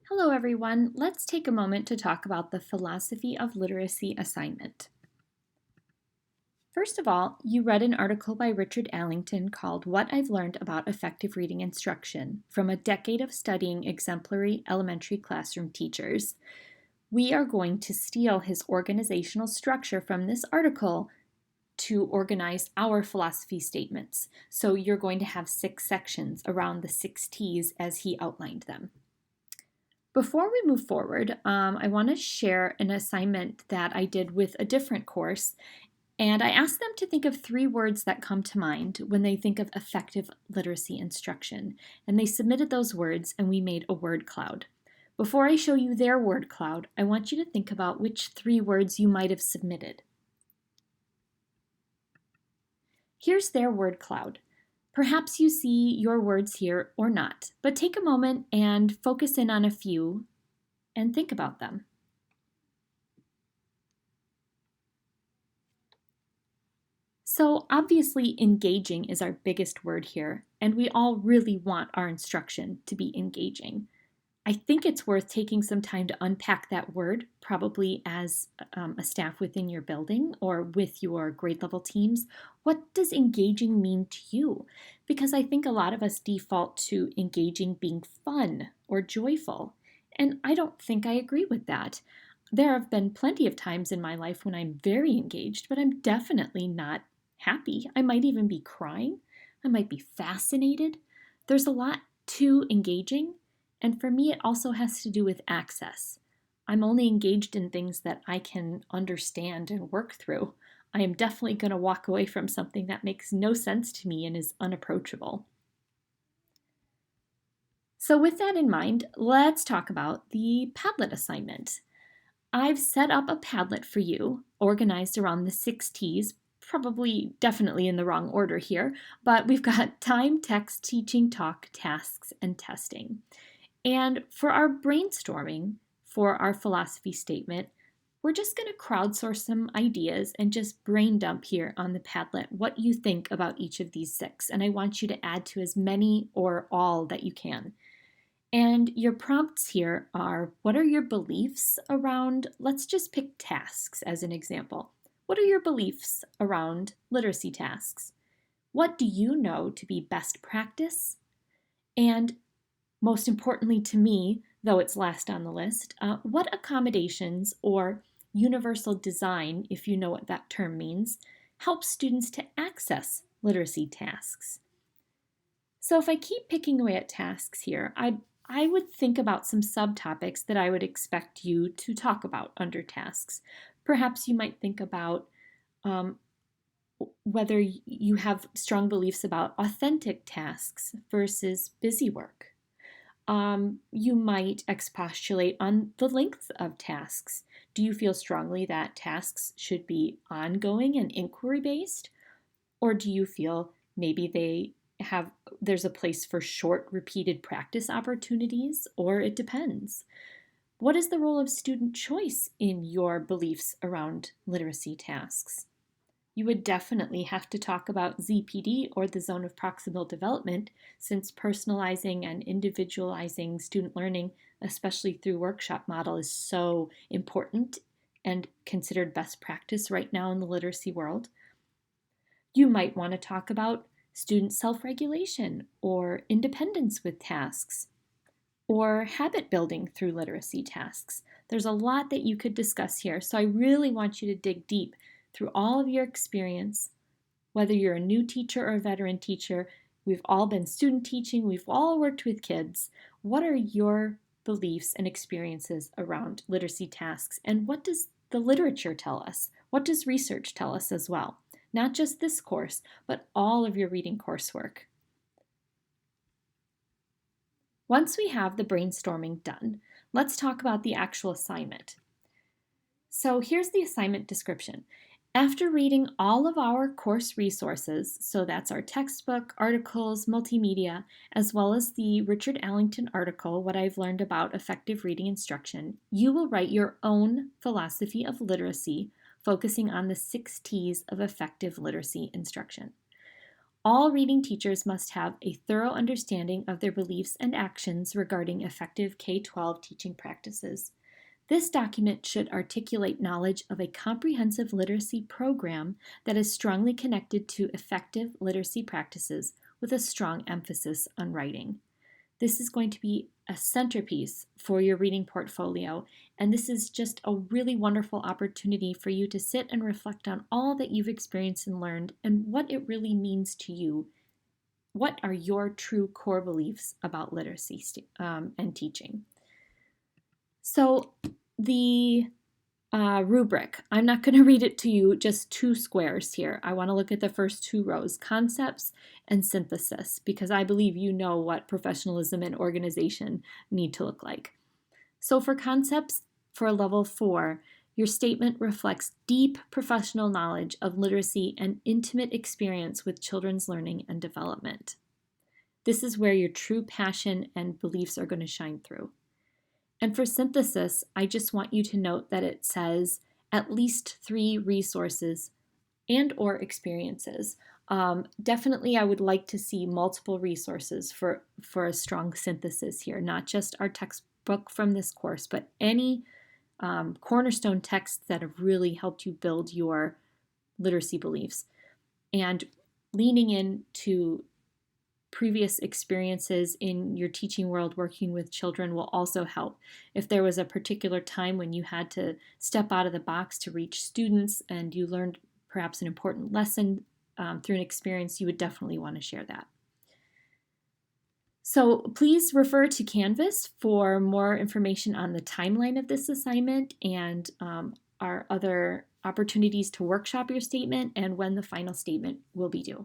Hello, everyone. Let's take a moment to talk about the philosophy of literacy assignment. First of all, you read an article by Richard Allington called What I've Learned About Effective Reading Instruction from a decade of studying exemplary elementary classroom teachers. We are going to steal his organizational structure from this article to organize our philosophy statements. So you're going to have 6 sections around the 6 T's as he outlined them. Before we move forward, I want to share an assignment that I did with a different course, and I asked them to think of 3 words that come to mind when they think of effective literacy instruction. And they submitted those words, and we made a word cloud. Before I show you their word cloud, I want you to think about which 3 words you might have submitted. Here's their word cloud. Perhaps you see your words here or not, but take a moment and focus in on a few and think about them. So obviously engaging is our biggest word here, and we all really want our instruction to be engaging. I think it's worth taking some time to unpack that word, probably as a staff within your building or with your grade level teams. What does engaging mean to you? Because I think a lot of us default to engaging being fun or joyful, and I don't think I agree with that. There have been plenty of times in my life when I'm very engaged, but I'm definitely not happy. I might even be crying. I might be fascinated. There's a lot to engaging. And for me, it also has to do with access. I'm only engaged in things that I can understand and work through. I am definitely going to walk away from something that makes no sense to me and is unapproachable. So with that in mind, let's talk about the Padlet assignment. I've set up a Padlet for you, organized around the 6 T's, definitely in the wrong order here, but we've got time, text, teaching, talk, tasks, and testing. And for our brainstorming for our philosophy statement, we're just going to crowdsource some ideas and just brain dump here on the Padlet what you think about each of these 6. And I want you to add to as many or all that you can. And your prompts here are, what are your beliefs around, let's just pick tasks as an example. What are your beliefs around literacy tasks? What do you know to be best practice? And most importantly to me, though it's last on the list, what accommodations or universal design, if you know what that term means, helps students to access literacy tasks? So if I keep picking away at tasks here, I would think about some subtopics that I would expect you to talk about under tasks. Perhaps you might think about whether you have strong beliefs about authentic tasks versus busy work. You might expostulate on the length of tasks. Do you feel strongly that tasks should be ongoing and inquiry-based? Or do you feel maybe there's a place for short, repeated practice opportunities, or it depends? What is the role of student choice in your beliefs around literacy tasks? You would definitely have to talk about ZPD or the zone of proximal development, since personalizing and individualizing student learning, especially through workshop model, is so important and considered best practice right now in the literacy world. You might want to talk about student self-regulation or independence with tasks, or habit building through literacy tasks. There's a lot that you could discuss here, so I really want you to dig deep through all of your experience, whether you're a new teacher or a veteran teacher. We've all been student teaching, we've all worked with kids. What are your beliefs and experiences around literacy tasks, and what does the literature tell us? What does research tell us as well? Not just this course, but all of your reading coursework. Once we have the brainstorming done, let's talk about the actual assignment. So here's the assignment description. After reading all of our course resources, so that's our textbook, articles, multimedia, as well as the Richard Allington article, What I've Learned About Effective Reading Instruction, you will write your own philosophy of literacy, focusing on the 6 T's of effective literacy instruction. All reading teachers must have a thorough understanding of their beliefs and actions regarding effective K-12 teaching practices. This document should articulate knowledge of a comprehensive literacy program that is strongly connected to effective literacy practices with a strong emphasis on writing. This is going to be a centerpiece for your reading portfolio, and this is just a really wonderful opportunity for you to sit and reflect on all that you've experienced and learned and what it really means to you. What are your true core beliefs about literacy and teaching? So the rubric, I'm not going to read it to you, just 2 squares here. I want to look at the first 2 rows, concepts and synthesis, because I believe you know what professionalism and organization need to look like. So for concepts, for level 4, your statement reflects deep professional knowledge of literacy and intimate experience with children's learning and development. This is where your true passion and beliefs are going to shine through. And for synthesis, I just want you to note that it says at least 3 resources and or experiences. Definitely, I would like to see multiple resources for a strong synthesis here, not just our textbook from this course, but any cornerstone texts that have really helped you build your literacy beliefs. And leaning into previous experiences in your teaching world working with children will also help. If there was a particular time when you had to step out of the box to reach students and you learned perhaps an important lesson through an experience, you would definitely want to share that. So please refer to Canvas for more information on the timeline of this assignment and our other opportunities to workshop your statement and when the final statement will be due.